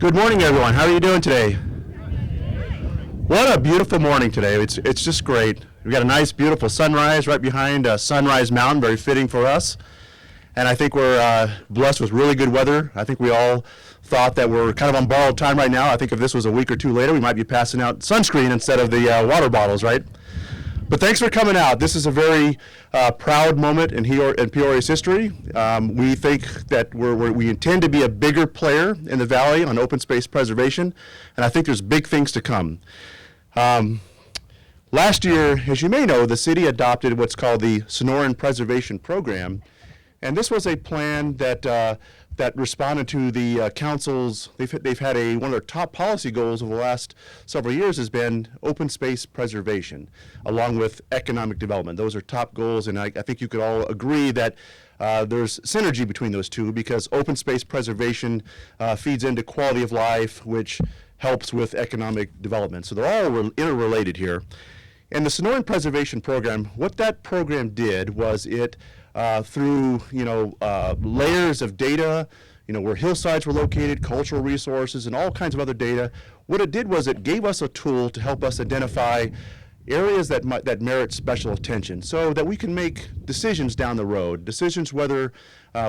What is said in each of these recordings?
Good morning, everyone. How are you doing today? What a beautiful morning today. It's just great. We've got a nice, beautiful sunrise right behind Sunrise Mountain, very fitting for us. And I think we're blessed with really good weather. I think we all thought that we're kind of on borrowed time right now. I think if this was a week or two later, we might be passing out sunscreen instead of the water bottles, right? But thanks for coming out. This is a very proud moment in Peoria's history. We think that we intend to be a bigger player in the valley on open space preservation, and I think there's big things to come. Last year, as you may know, the city adopted what's called the Sonoran Preservation Program, and this was a plan that responded to the council's. They've had one of their top policy goals over the last several years has been open space preservation, along with economic development. Those are top goals, and I think you could all agree that there's synergy between those two, because open space preservation feeds into quality of life, which helps with economic development. So they're all interrelated here. And the Sonoran Preservation Program, what that program did was it through layers of data, where hillsides were located, cultural resources, and all kinds of other data. What it did was it gave us a tool to help us identify areas that merit special attention, so that we can make decisions down the road, decisions whether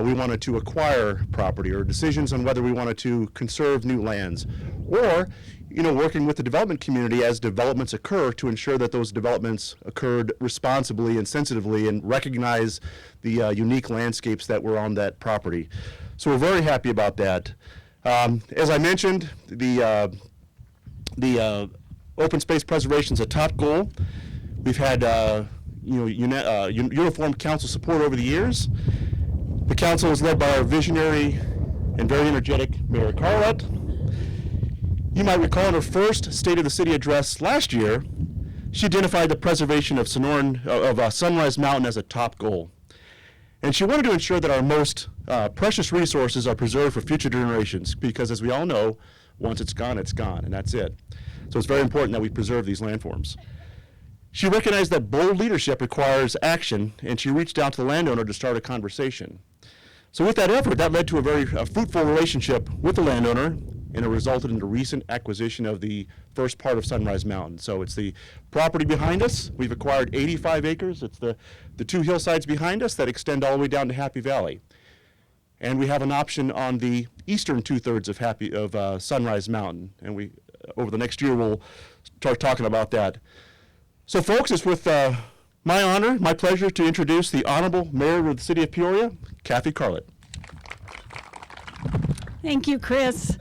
we wanted to acquire property, or decisions on whether we wanted to conserve new lands, or working with the development community as developments occur to ensure that those developments occurred responsibly and sensitively and recognize the unique landscapes that were on that property. So we're very happy about that. As I mentioned, the open space preservation is a top goal. We've had uniform council support over the years. The council is led by our visionary and very energetic Mayor CARLAT. You might recall in her first State of the City address last year, she identified the preservation of Sunrise Mountain as a top goal. And she wanted to ensure that our most precious resources are preserved for future generations, because as we all know, once it's gone, and that's it. So it's very important that we preserve these landforms. She recognized that bold leadership requires action, and she reached out to the landowner to start a conversation. So with that effort, that led to a very fruitful relationship with the landowner, and it resulted in the recent acquisition of the first part of Sunrise Mountain. So it's the property behind us. We've acquired 85 acres. It's the two hillsides behind us that extend all the way down to Happy Valley. And we have an option on the eastern two-thirds of Sunrise Mountain. And we, over the next year, we'll start talking about that. So folks, it's with my honor, my pleasure to introduce the Honorable Mayor of the City of Peoria, CATHY CARLAT. Thank you, Chris.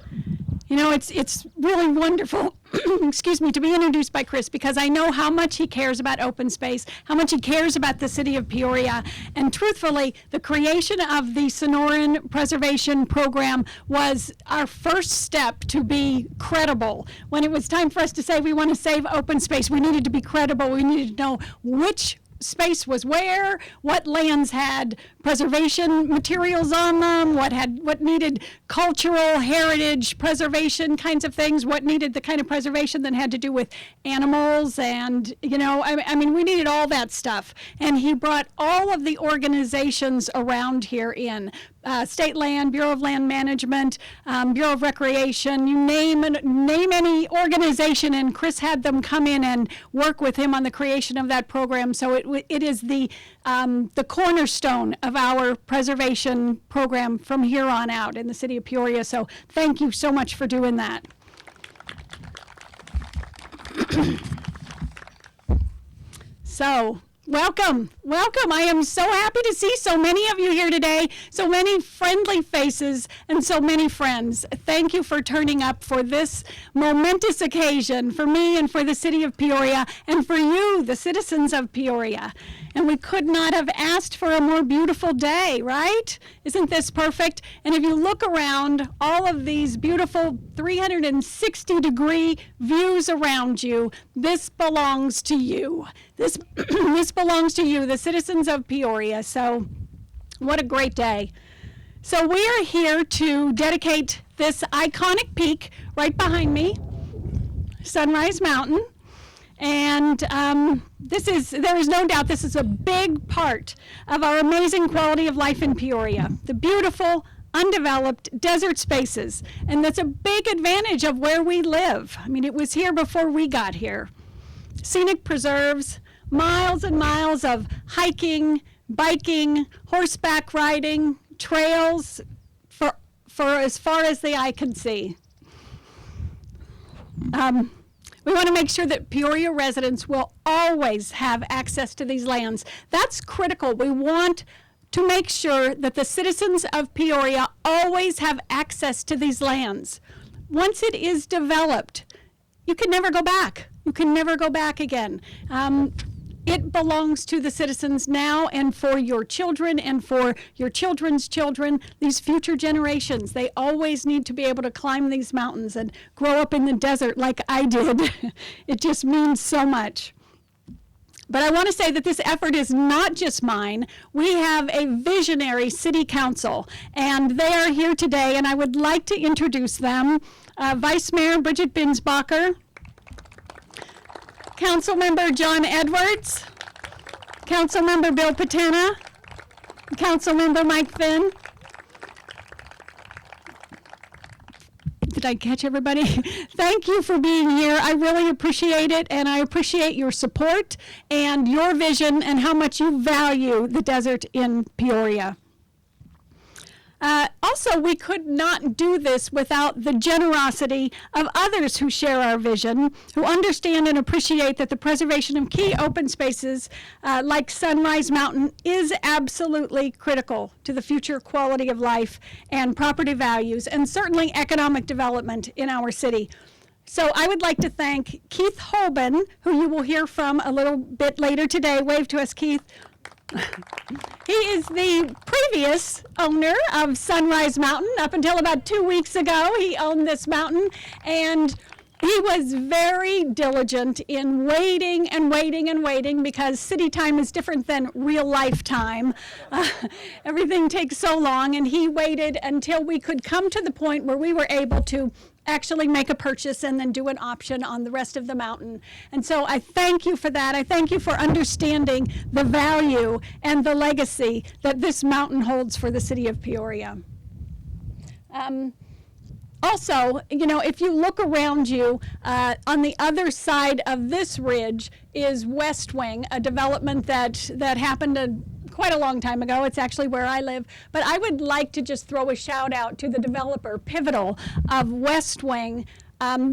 It's really wonderful, excuse me, to be introduced by Chris, because I know how much he cares about open space, how much he cares about the city of Peoria. And truthfully, the creation of the Sonoran Preservation Program was our first step to be credible. When it was time for us to say we want to save open space, we needed to be credible. We needed to know which space was where, what lands had preservation materials on them, what needed cultural heritage preservation kinds of things, what needed the kind of preservation that had to do with animals, and we needed all that stuff. And he brought all of the organizations around here in. State Land, Bureau of Land Management, Bureau of Recreation, you name any organization, and Chris had them come in and work with him on the creation of that program. So it is the cornerstone of our preservation program from here on out in the city of Peoria. So thank you so much for doing that. So, welcome. I am so happy to see so many of you here today, so many friendly faces, and so many friends. Thank you for turning up for this momentous occasion for me and for the city of Peoria, and for you, the citizens of Peoria. And we could not have asked for a more beautiful day, right? Isn't this perfect? And if you look around, all of these beautiful 360-degree views around you, this belongs to you. This belongs to you, the citizens of Peoria. So what a great day. So we are here to dedicate this iconic peak right behind me, Sunrise Mountain. And there is no doubt this is a big part of our amazing quality of life in Peoria. The beautiful, undeveloped desert spaces. And that's a big advantage of where we live. I mean, it was here before we got here. Scenic preserves, miles and miles of hiking, biking, horseback riding, trails for as far as the eye can see. We want to make sure that Peoria residents will always have access to these lands. That's critical. We want to make sure that the citizens of Peoria always have access to these lands. Once it is developed, you can never go back. You can never go back again. It belongs to the citizens now and for your children and for your children's children, these future generations. They always need to be able to climb these mountains and grow up in the desert like I did. It just means so much. But I want to say that this effort is not just mine. We have a visionary city council, and they are here today, and I would like to introduce them. Vice Mayor Bridget BINSBACHER, Councilmember John Edwards, Councilmember Bill Patana, Councilmember Mike Finn. Did I catch everybody? Thank you for being here. I really appreciate it, and I appreciate your support and your vision and how much you value the desert in Peoria. Also, we could not do this without the generosity of others who share our vision, who understand and appreciate that the preservation of key open spaces like Sunrise Mountain is absolutely critical to the future quality of life and property values, and certainly economic development in our city. So I would like to thank Keith Holben, who you will hear from a little bit later today. Wave to us, Keith. He is the previous owner of Sunrise Mountain. Up until about 2 weeks ago, he owned this mountain, and he was very diligent in waiting and waiting and waiting, because city time is different than real life time. Everything takes so long, and he waited until we could come to the point where we were able to actually make a purchase and then do an option on the rest of the mountain. And so I thank you for that. I thank you for understanding the value and the legacy that this mountain holds for the city of Peoria. Also, you know, if you look around you, on the other side of this ridge is West Wing, a development that happened quite a long time ago. It's actually where I live. But I would like to just throw a shout out to the developer, Pivotal, of West Wing,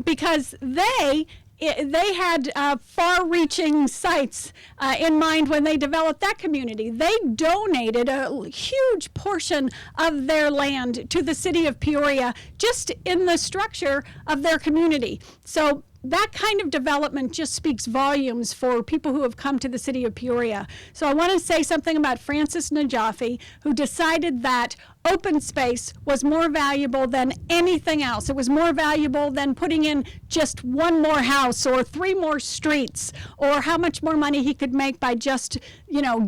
because they had far-reaching sites in mind when they developed that community. They donated a huge portion of their land to the city of Peoria just in the structure of their community. So that kind of development just speaks volumes for people who have come to the city of Peoria. So I want to say something about Francis Najafi, who decided that open space was more valuable than anything else. It was more valuable than putting in just one more house or 3 more streets, or how much more money he could make by just, you know,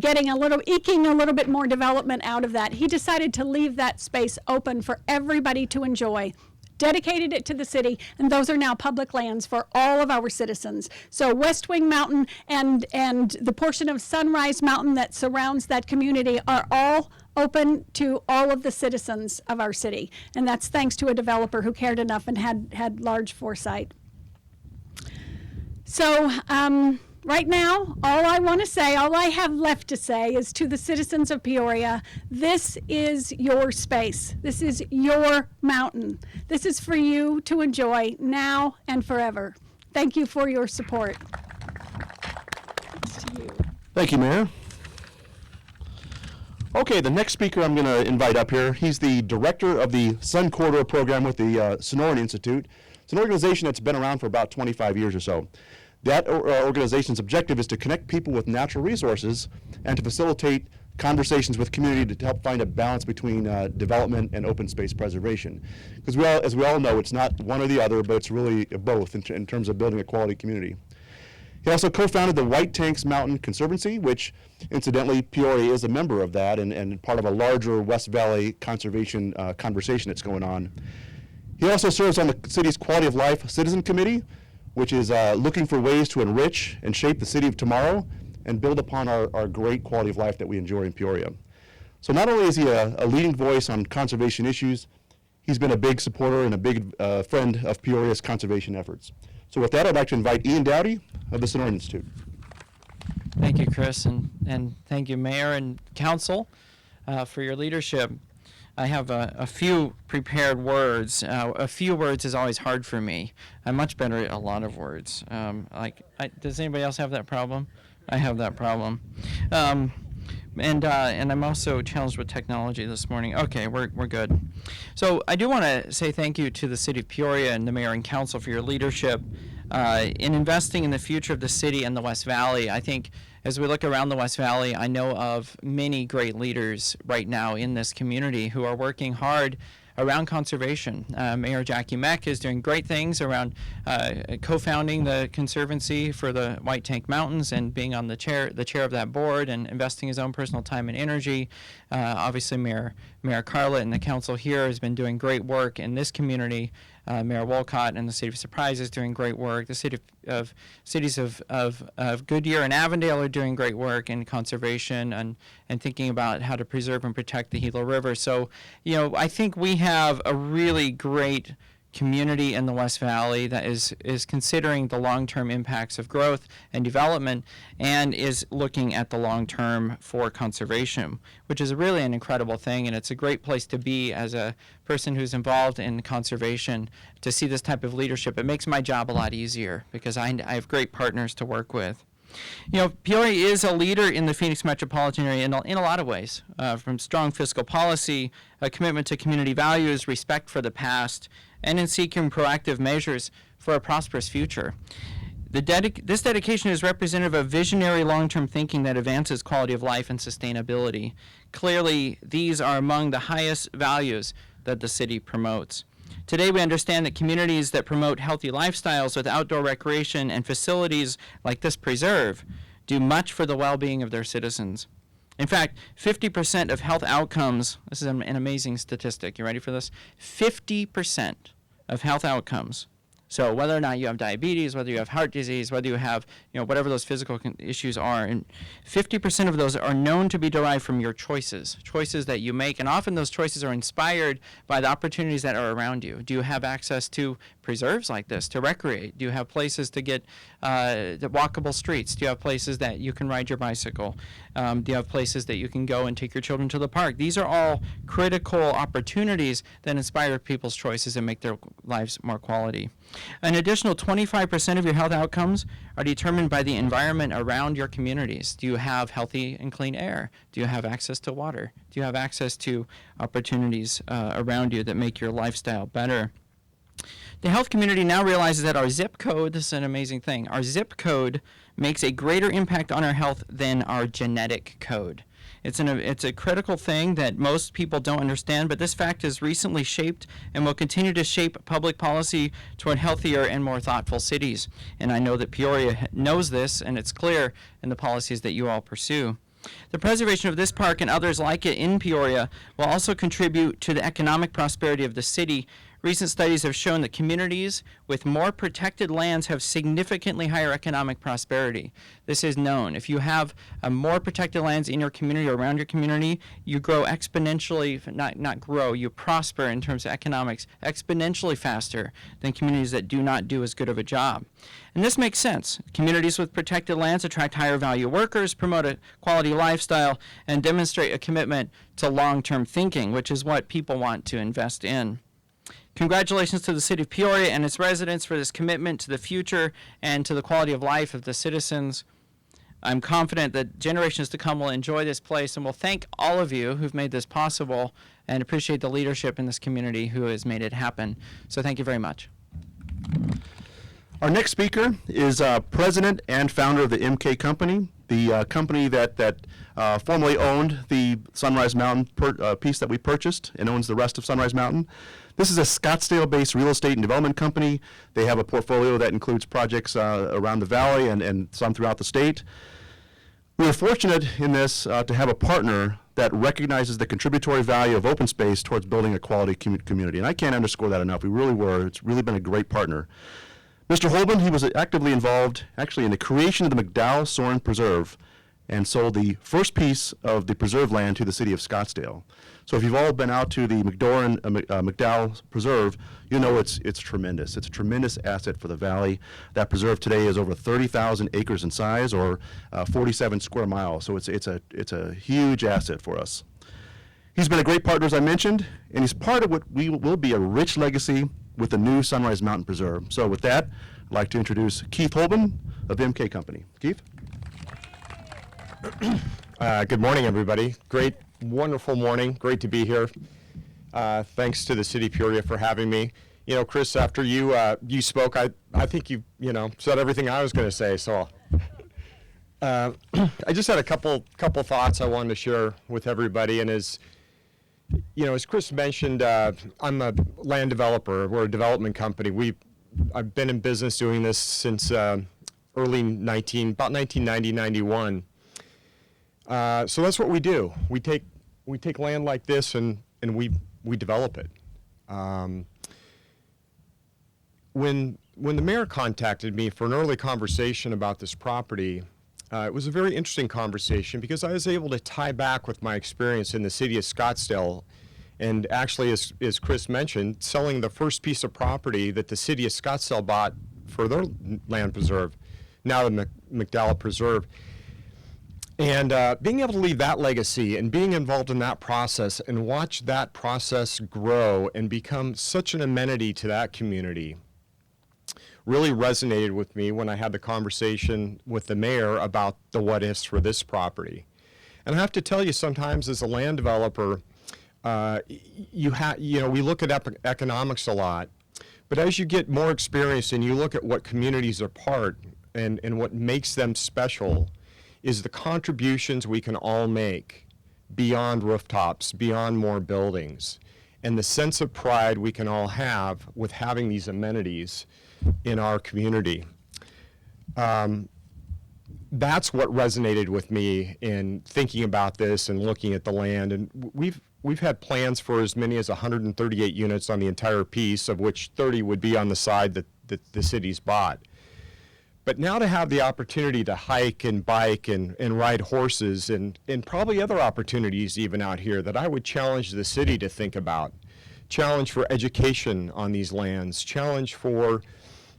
eking a little bit more development out of that. He decided to leave that space open for everybody to enjoy, dedicated it to the city, and those are now public lands for all of our citizens. So West Wing Mountain and the portion of Sunrise Mountain that surrounds that community are all open to all of the citizens of our city. And that's thanks to a developer who cared enough and had large foresight. So right now, all I have left to say is to the citizens of Peoria, this is your space. This is your mountain. This is for you to enjoy now and forever. Thank you for your support. Thanks to you. Thank you, Mayor. Okay, the next speaker I'm going to invite up here, he's the director of the Sun Corridor program with the Sonoran Institute. It's an organization that's been around for about 25 years or so. That organization's objective is to connect people with natural resources and to facilitate conversations with community to help find a balance between development and open space preservation. Because as we all know, it's not one or the other, but it's really both in terms of building a quality community. He also co-founded the White Tanks Mountain Conservancy, which incidentally Peoria is a member of that and part of a larger West Valley conservation conversation that's going on. He also serves on the city's Quality of Life Citizen Committee, which is looking for ways to enrich and shape the city of tomorrow and build upon our great quality of life that we enjoy in Peoria. So not only is he a leading voice on conservation issues, he's been a big supporter and a big friend of Peoria's conservation efforts. So with that, I'd like to invite Ian Dowdy of the Sonoran Institute. Thank you, Chris, and thank you, Mayor and Council, for your leadership. I have a few prepared words. A few words is always hard for me. I'm much better at a lot of words. Does anybody else have that problem? I have that problem. And I'm also challenged with technology this morning. Okay, we're good. So I do want to say thank you to the City of Peoria and the Mayor and Council for your leadership in investing in the future of the city and the West Valley. I think as we look around the West Valley, I know of many great leaders right now in this community who are working hard around conservation. Mayor Jackie Meck is doing great things around co-founding the Conservancy for the White Tank Mountains and being on the chair of that board and investing his own personal time and energy. Obviously, Mayor CARLAT and the council here has been doing great work in this community. Mayor Wolcott and the City of Surprise is doing great work. The cities of Goodyear and Avondale are doing great work in conservation and thinking about how to preserve and protect the Gila River. So, I think we have a really great community in the West Valley that is considering the long-term impacts of growth and development and is looking at the long-term for conservation, which is really an incredible thing, and it's a great place to be as a person who's involved in conservation to see this type of leadership. It makes my job a lot easier because I have great partners to work with. Peoria is a leader in the Phoenix metropolitan area in a lot of ways, from strong fiscal policy, a commitment to community values, respect for the past, and in seeking proactive measures for a prosperous future. This dedication is representative of visionary long-term thinking that advances quality of life and sustainability. Clearly, these are among the highest values that the city promotes. Today, we understand that communities that promote healthy lifestyles with outdoor recreation and facilities like this preserve do much for the well-being of their citizens. In fact, 50% of health outcomes, this is an amazing statistic, you ready for this? 50% of health outcomes, so whether or not you have diabetes, whether you have heart disease, whether you have, whatever those physical issues are, and 50% of those are known to be derived from your choices that you make, and often those choices are inspired by the opportunities that are around you. Do you have access to preserves like this to recreate? Do you have places to get the walkable streets? Do you have places that you can ride your bicycle? Do you have places that you can go and take your children to the park? These are all critical opportunities that inspire people's choices and make their lives more quality. An additional 25% of your health outcomes are determined by the environment around your communities. Do you have healthy and clean air? Do you have access to water? Do you have access to opportunities around you that make your lifestyle better? The health community now realizes that our zip code, this is an amazing thing, our zip code makes a greater impact on our health than our genetic code. It's a critical thing that most people don't understand, but this fact has recently shaped and will continue to shape public policy toward healthier and more thoughtful cities. And I know that Peoria knows this, and it's clear in the policies that you all pursue. The preservation of this park and others like it in Peoria will also contribute to the economic prosperity of the city. Recent studies have shown that communities with more protected lands have significantly higher economic prosperity. This is known. If you have more protected lands in your community or around your community, you grow exponentially, not grow, you prosper in terms of economics exponentially faster than communities that do not do as good of a job. And this makes sense. Communities with protected lands attract higher value workers, promote a quality lifestyle, and demonstrate a commitment to long-term thinking, which is what people want to invest in. Congratulations to the City of Peoria and its residents for this commitment to the future and to the quality of life of the citizens. I'm confident that generations to come will enjoy this place, and will thank all of you who've made this possible and appreciate the leadership in this community who has made it happen. So thank you very much. Our next speaker is president and founder of the MK Company, the company that formerly owned the Sunrise Mountain piece that we purchased and owns the rest of Sunrise Mountain. This is a Scottsdale-based real estate and development company. They have a portfolio that includes projects around the valley and some throughout the state. We are fortunate in this to have a partner that recognizes the contributory value of open space towards building a quality community. And I can't underscore that enough. We really were. It's really been a great partner. Mr. Holben, he was actively involved actually in the creation of the McDowell Sonoran Preserve. and sold the first piece of the preserve land to the city of Scottsdale. So if you've all been out to the McDowell Preserve, you know it's tremendous. It's a tremendous asset for the valley. That preserve today is over 30,000 acres in size, or 47 square miles. So it's a huge asset for us. He's been a great partner, as I mentioned, and he's part of what will be a rich legacy with the new Sunrise Mountain Preserve. So with that, I'd like to introduce Keith Holben of MK Company. Keith? Good morning, everybody. Great, wonderful morning. Great to be here. Thanks to the City of Peoria for having me. You know, Chris, after you spoke, I think you said everything I was going to say. So I just had a couple thoughts I wanted to share with everybody. And as Chris mentioned, I'm a land developer. We're a development company. I've been in business doing this since about 1990, 91. So that's what we do. We take land like this and we develop it. When the mayor contacted me for an early conversation about this property, it was a very interesting conversation because I was able to tie back with my experience in the city of Scottsdale, and actually, as Chris mentioned, selling the first piece of property that the city of Scottsdale bought for their land preserve, now the McDowell Preserve. And being able to leave that legacy and being involved in that process and watch that process grow and become such an amenity to that community really resonated with me when I had the conversation with the mayor about the what-ifs for this property. And I have to tell you, sometimes as a land developer, we look at economics a lot, but as you get more experience and you look at what communities are part and what makes them special, is the contributions we can all make beyond rooftops, beyond more buildings, and the sense of pride we can all have with having these amenities in our community. That's what resonated with me in thinking about this and looking at the land. And we've had plans for as many as 138 units on the entire piece, of which 30 would be on the side that the city's bought. But now to have the opportunity to hike and bike and ride horses and probably other opportunities even out here that I would challenge the city to think about. Challenge for education on these lands, challenge for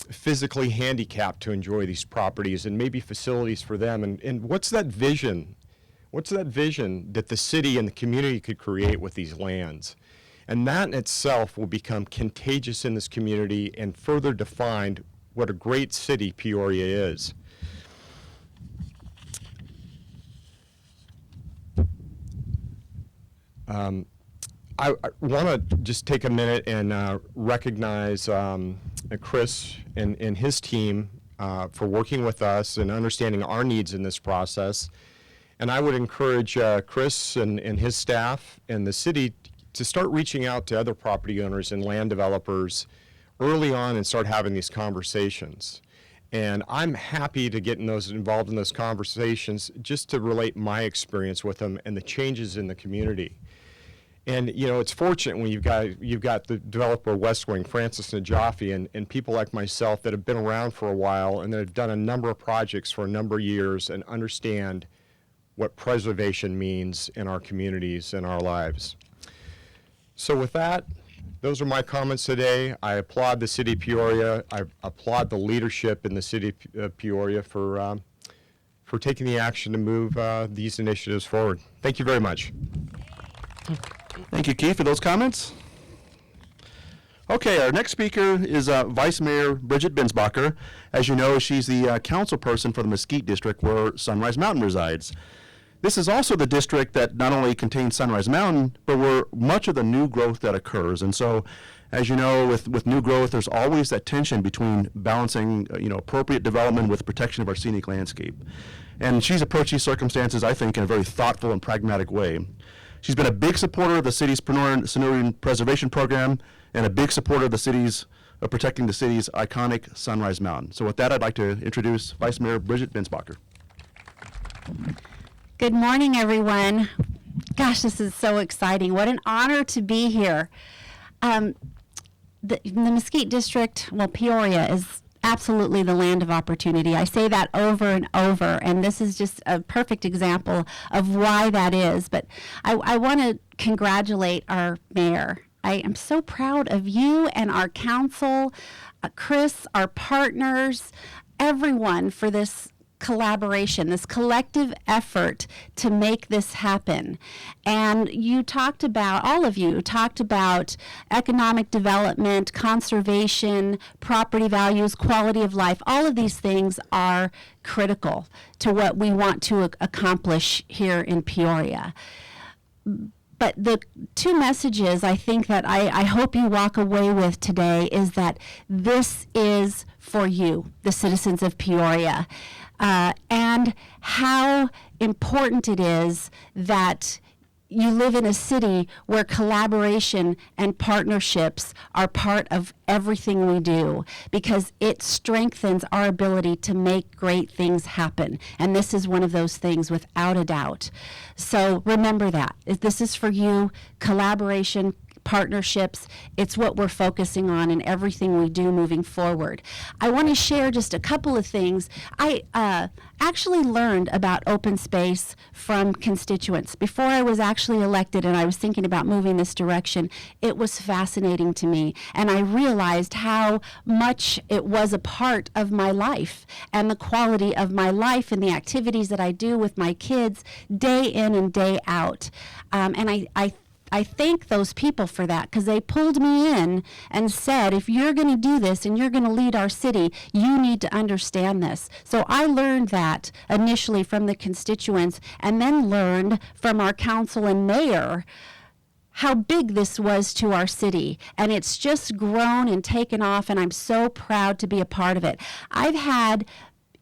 physically handicapped to enjoy these properties and maybe facilities for them. And what's that vision? What's that vision that the city and the community could create with these lands? And that in itself will become contagious in this community and further defined what a great city Peoria is. I want to just take a minute and recognize Chris and his team for working with us and understanding our needs in this process. And I would encourage Chris and his staff and the city to start reaching out to other property owners and land developers early on and start having these conversations. And I'm happy to get involved in those conversations just to relate my experience with them and the changes in the community. And it's fortunate when you've got the developer West Wing, Francis Najafi, and people like myself that have been around for a while and that have done a number of projects for a number of years and understand what preservation means in our communities and our lives. So with that, those are my comments today. I applaud the City of Peoria. I applaud the leadership in the City of Peoria for taking the action to move these initiatives forward. Thank you very much. Thank you, Keith, for those comments. Okay, our next speaker is Vice Mayor BRIDGET BINSBACHER. As you know, she's the council person for the Mesquite District where Sunrise Mountain resides. This is also the district that not only contains Sunrise Mountain, but where much of the new growth that occurs. And so, as you know, with new growth, there's always that tension between balancing, appropriate development with protection of our scenic landscape. And she's approached these circumstances, I think, in a very thoughtful and pragmatic way. She's been a big supporter of the city's SONORAN preservation program and a big supporter of protecting the city's iconic Sunrise Mountain. So with that, I'd like to introduce Vice Mayor BRIDGET BINSBACHER. Good morning, everyone. Gosh, this is so exciting. What an honor to be here. The Mesquite District, Peoria, is absolutely the land of opportunity. I say that over and over, and this is just a perfect example of why that is. But I want to congratulate our mayor. I am so proud of you and our council, Chris, our partners, everyone for this collaboration, this collective effort to make this happen. And you talked about, all of you talked about economic development, conservation, property values, quality of life. All of these things are critical to what we want to accomplish here in Peoria. But the two messages I think that I hope you walk away with today is that this is for you, the citizens of Peoria, and how important it is that you live in a city where collaboration and partnerships are part of everything we do, because it strengthens our ability to make great things happen. And this is one of those things, without a doubt. So remember that. This is for you, collaboration, partnerships. It's what we're focusing on in everything we do moving forward. I want to share just a couple of things. I actually learned about open space from constituents. Before I was actually elected and I was thinking about moving this direction, it was fascinating to me. And I realized how much it was a part of my life and the quality of my life and the activities that I do with my kids day in and day out. And I thank those people for that, because they pulled me in and said, if you're going to do this and you're going to lead our city, you need to understand this. So I learned that initially from the constituents, and then learned from our council and mayor how big this was to our city. And it's just grown and taken off, and I'm so proud to be a part of it. I've had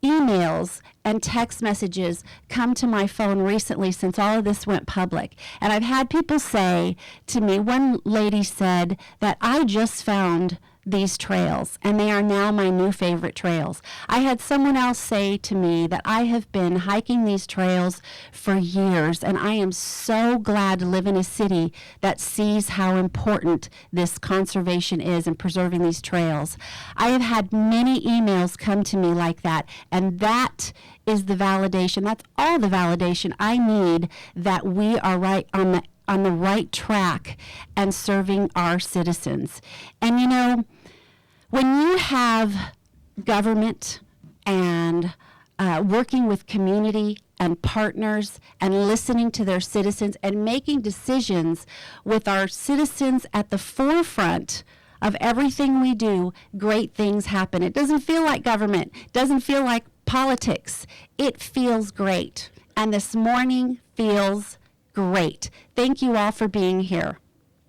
emails and text messages come to my phone recently since all of this went public. And I've had people say to me, one lady said that I just found these trails and they are now my new favorite trails. I had someone else say to me that I have been hiking these trails for years, and I am so glad to live in a city that sees how important this conservation is and preserving these trails. I have had many emails come to me like that, and that is the validation. That's all the validation I need that we are right on the right track and serving our citizens. And you know, when you have government and working with community and partners and listening to their citizens and making decisions with our citizens at the forefront of everything we do, great things happen. It doesn't feel like government. It doesn't feel like politics. It feels great. And this morning feels great. Thank you all for being here.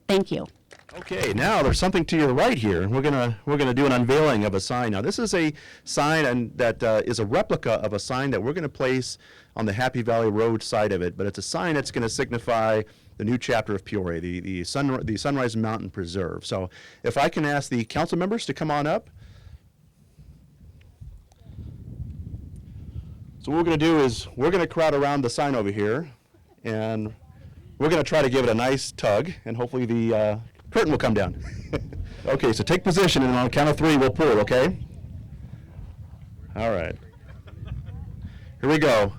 Thank you. Okay, now there's something to your right here. We're gonna do an unveiling of a sign. Now this is a sign that is a replica of a sign that we're gonna place on the Happy Valley Road side of it, but it's a sign that's gonna signify the new chapter of Peoria, the Sunrise Mountain Preserve. So if I can ask the council members to come on up. So what we're gonna do is we're gonna crowd around the sign over here, and we're gonna try to give it a nice tug, and hopefully the curtain will come down. Okay, so take position, and on the count of 3, we'll pull, okay? All right. Here we go.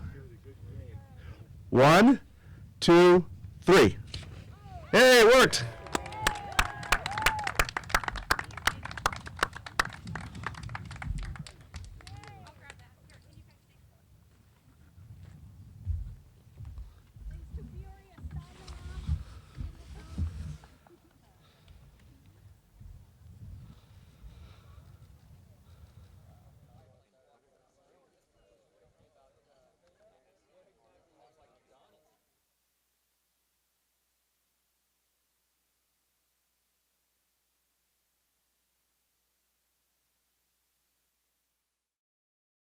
1, 2, 3. Hey, it worked.